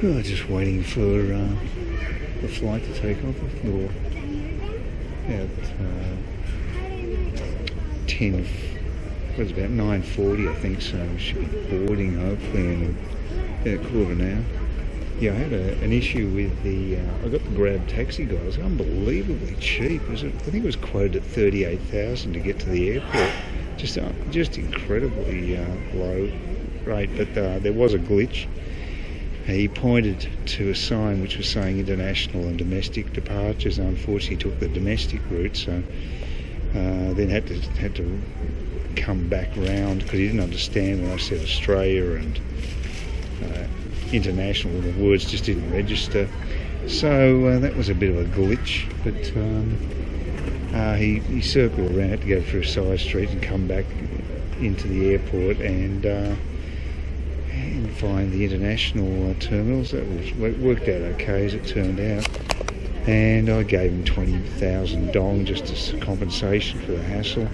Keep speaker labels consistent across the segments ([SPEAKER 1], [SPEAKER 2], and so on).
[SPEAKER 1] Oh, just waiting for the flight to take off. About 10. It was about 9:40, I think. So we should be boarding hopefully in a quarter of an hour. Yeah, I had an issue with the. I got the Grab taxi guy. It was unbelievably cheap. I think it was quoted at $38,000 to get to the airport. Just incredibly low rate. But there was a glitch. He pointed to a sign which was saying international and domestic departures. And unfortunately, took the domestic route, so then had to come back round because he didn't understand when I said Australia and international. The words just didn't register. So that was a bit of a glitch. But he circled around, had to go through a side street and come back into the airport and find the international terminals. That worked out okay as it turned out, and I gave him 20,000 dong just as compensation for the hassle.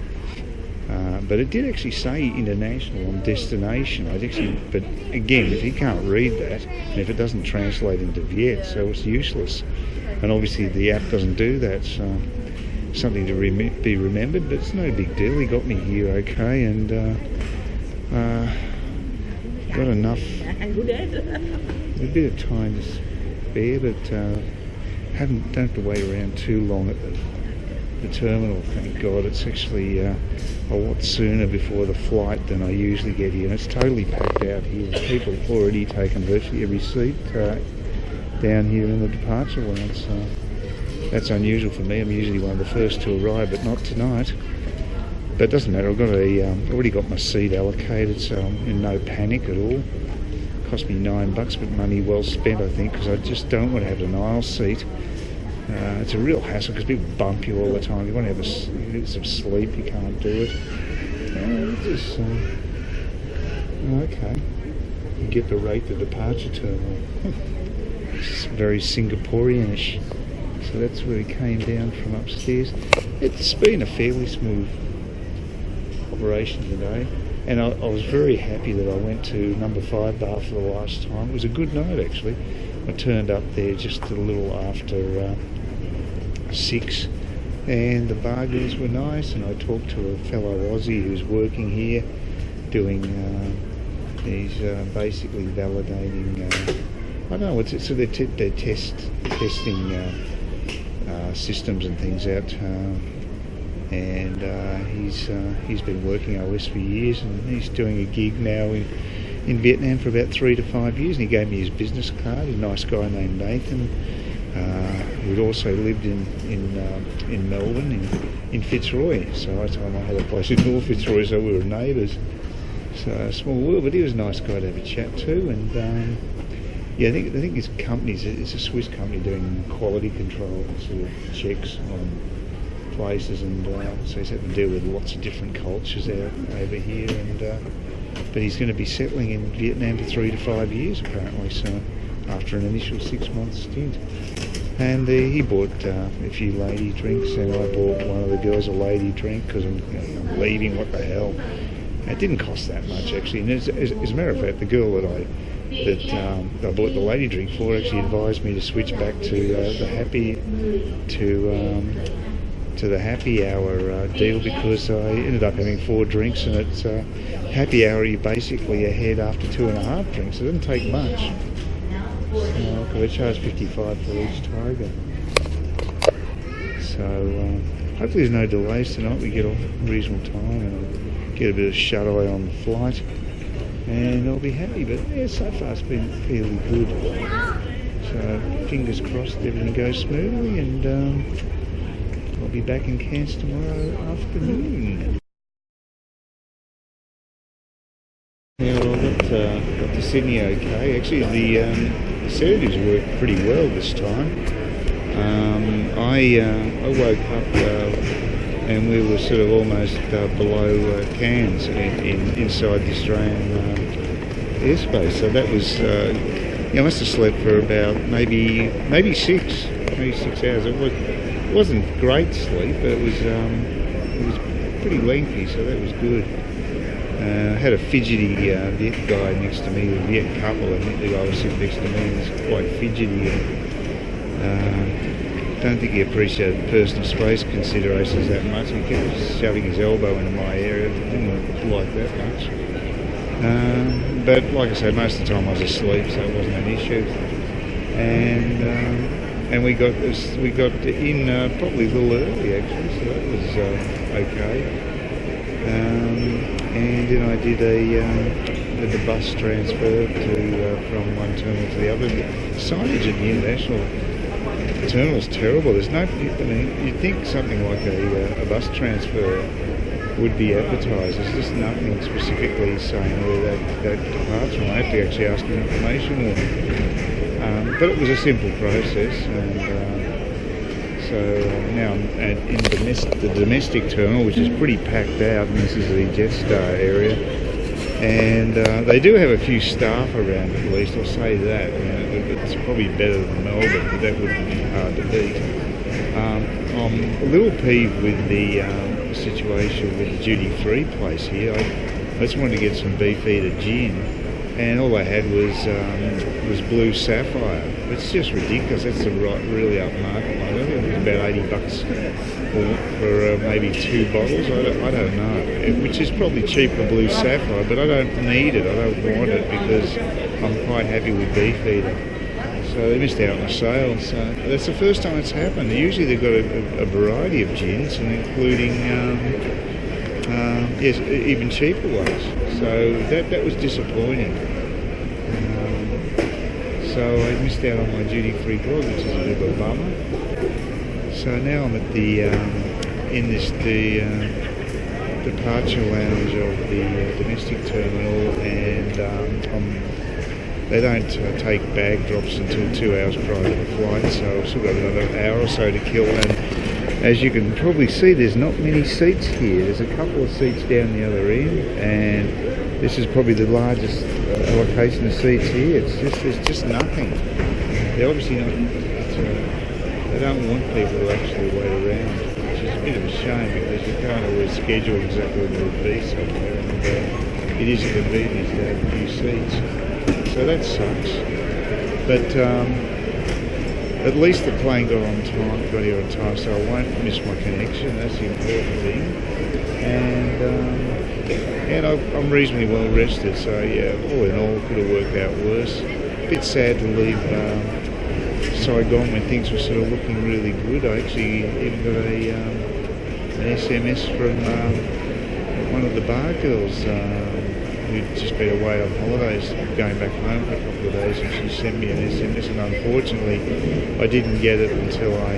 [SPEAKER 1] But it did actually say international on destination. But again, if he can't read that, and if it doesn't translate into Viet, so it's useless. And obviously the app doesn't do that, so something to be remembered. But it's no big deal. He got me here okay, and got enough, a bit of time to spare, but don't have to wait around too long at the terminal, thank God. It's actually a lot sooner before the flight than I usually get here, and it's totally packed out here. People have already taken virtually every seat down here in the departure lounge, so that's unusual for me. I'm usually one of the first to arrive, but not tonight. But it doesn't matter, I've already got my seat allocated, so I'm in no panic at all. It cost me $9, but money well spent, I think, because I just don't want to have an aisle seat. It's a real hassle because people bump you all the time. You want to have some sleep, you can't do it. Okay. You get to rate the departure terminal. It's very Singaporeanish. So that's where he came down from upstairs. It's been a fairly smooth operation today, and I was very happy that I went to number 5 bar for the last time. It was a good night actually. I turned up there just a little after 6, and the bargains were nice, and I talked to a fellow Aussie who's working here doing he's basically validating I don't know what's it, so they're testing systems and things out, and he's been working OS for years, and he's doing a gig now in Vietnam for about 3 to 5 years, and he gave me his business card. He's a nice guy named Nathan, who'd also lived in Melbourne, in Fitzroy. So I told him I had a place in North Fitzroy, so we were neighbours. So a small world, but he was a nice guy to have a chat to, and yeah, I think his company's it's a Swiss company doing quality control sort of checks on places, and so he's had to deal with lots of different cultures over here, and but he's going to be settling in Vietnam for 3 to 5 years apparently, so after an initial 6-month stint. And he bought a few lady drinks, and I bought one of the girls a lady drink because I'm leaving, what the hell. It didn't cost that much actually, and as a matter of fact, the girl that I bought the lady drink for actually advised me to switch back to the happy hour deal, because I ended up having 4 drinks, and it's happy hour, you're basically ahead after 2.5 drinks. It doesn't take much. So I charge 55 for each tiger. So hopefully there's no delays tonight. We get off at a reasonable time, and I'll get a bit of shut-eye on the flight, and I'll be happy. But yeah, so far it's been fairly good. So fingers crossed everything goes smoothly, and I'll be back in Cairns tomorrow afternoon. Yeah, well, I got to Sydney okay. Actually, the sedatives worked pretty well this time. I woke up and we were sort of almost below Cairns inside the Australian airspace. So that was, I must have slept for about maybe 6 hours. It wasn't great sleep, but it was pretty lengthy, so that was good. I had a fidgety Viet guy next to me, a Viet couple, and the guy was sitting next to me, and was quite fidgety. And don't think he appreciated personal space considerations that much. He kept shoving his elbow into my area. Didn't like that much. But like I said, most of the time I was asleep, so it wasn't an issue. And we got in probably a little early actually, so that was okay. And then I did the bus transfer from one terminal to the other. The signage at the international terminal is terrible. There's no, I mean, you'd think something like a bus transfer would be advertised. There's just nothing specifically saying where that departure. I have to actually ask for information. But it was a simple process, and so now I'm in the domestic terminal, which is pretty packed out, and this is the Jetstar area. And they do have a few staff around, at least, I'll say that. It's probably better than Melbourne, but that wouldn't be hard to beat. I'm a little peeved with the situation with the duty-free place here. I just wanted to get some Beefeater gin, and all they had was blue sapphire. It's just ridiculous. That's the really upmarket one. I think it was about $80 for maybe 2 bottles. I don't know, which is probably cheap for blue sapphire, but I don't need it. I don't want it because I'm quite happy with Beefeater. So they missed out on a sale. So that's the first time it's happened. Usually they've got a variety of gins, and including yes, even cheaper ones. So that was disappointing. So I missed out on my duty-free grog, which is a bit of a bummer. So now I'm at the departure lounge of the domestic terminal, and they don't take bag drops until 2 hours prior to the flight, so I've still got another hour or so to kill. And as you can probably see, there's not many seats here. There's a couple of seats down the other end, and this is probably the largest allocation of seats here. There's just nothing. They're obviously not. They don't want people to actually wait around, which is a bit of a shame because you can't always schedule exactly where it would be somewhere, and it is a convenience to have a few seats. So that sucks. But at least the plane got here on time, so I won't miss my connection. That's the important thing. And I'm reasonably well rested, so yeah, all in all, could have worked out worse. A bit sad to leave Saigon when things were sort of looking really good. I actually even got an SMS from one of the bar girls who'd just been away on holidays, going back home for a couple of days, and she sent me an SMS, and unfortunately I didn't get it until I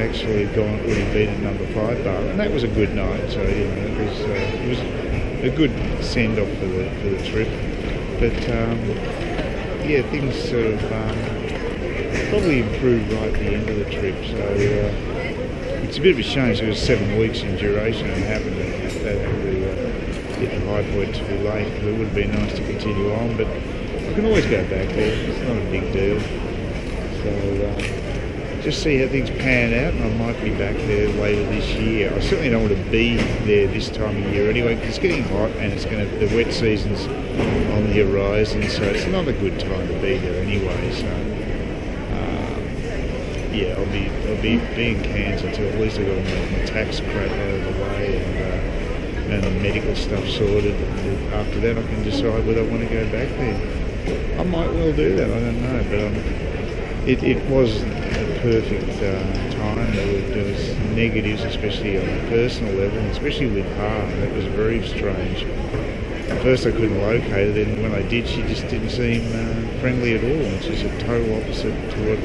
[SPEAKER 1] actually had already been at number 5 bar, and that was a good night. So you know, it was a good send off for the trip. But yeah, things sort of probably improved right at the end of the trip. So it's a bit of a shame. So it was 7 weeks in duration, and happened that really hit the high point too late. It would have been nice to continue on, but I can always go back there. It's not a big deal. So just see how things pan out, and I might be back there later this year. I certainly don't want to be there this time of year anyway, because it's getting hot and the wet season's on the horizon, so it's not a good time to be there anyway. So yeah, I'll be in Cairns until at least I've got my tax crap out of the way and the medical stuff sorted. After that I can decide whether I want to go back there. I might well do that, I don't know, but it was a perfect time. There was negatives, especially on a personal level, and especially with Pa. That was very strange. At first I couldn't locate her, then when I did, she just didn't seem friendly at all, which is a total opposite to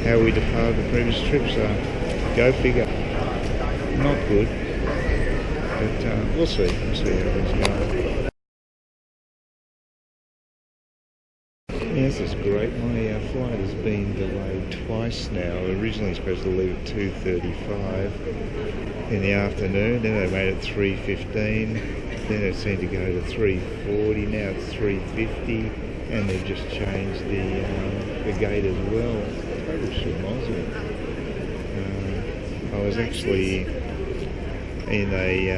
[SPEAKER 1] how we departed the previous trip, so go figure. Not good, but we'll see how things go. Yes, it's great. My flight has been delayed twice now. Originally supposed to leave at 2:35 in the afternoon, then they made it 3:15, then it seemed to go to 3:40, now it's 3:50, and they've just changed the gate as well. Total schmozzle. I was actually in a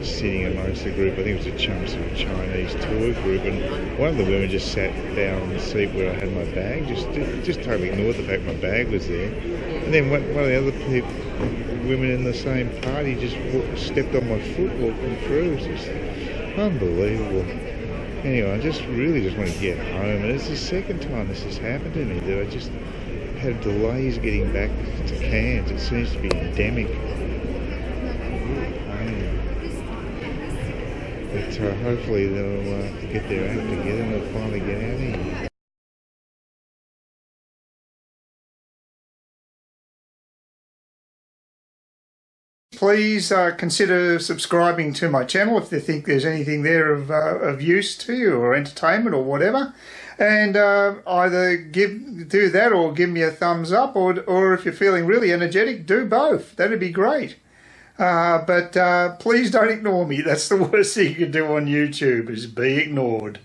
[SPEAKER 1] sitting amongst the group. I think it was a some sort of Chinese tour group, and one of the women just sat down on the seat where I had my bag, just totally ignored the fact my bag was there. And then one of the other women in the same party just stepped on my foot walking through. It's just unbelievable. Anyway, I really just want to get home, and it's the second time this has happened to me, that I just had delays getting back to Cairns. It seems to be endemic. But hopefully they'll get their act together and they'll finally get out of here. Please consider subscribing to my channel if you think there's anything there of use to you, or entertainment or whatever. And either do that or give me a thumbs up, or if you're feeling really energetic, do both. That'd be great. But please don't ignore me. That's the worst thing you can do on YouTube, is be ignored.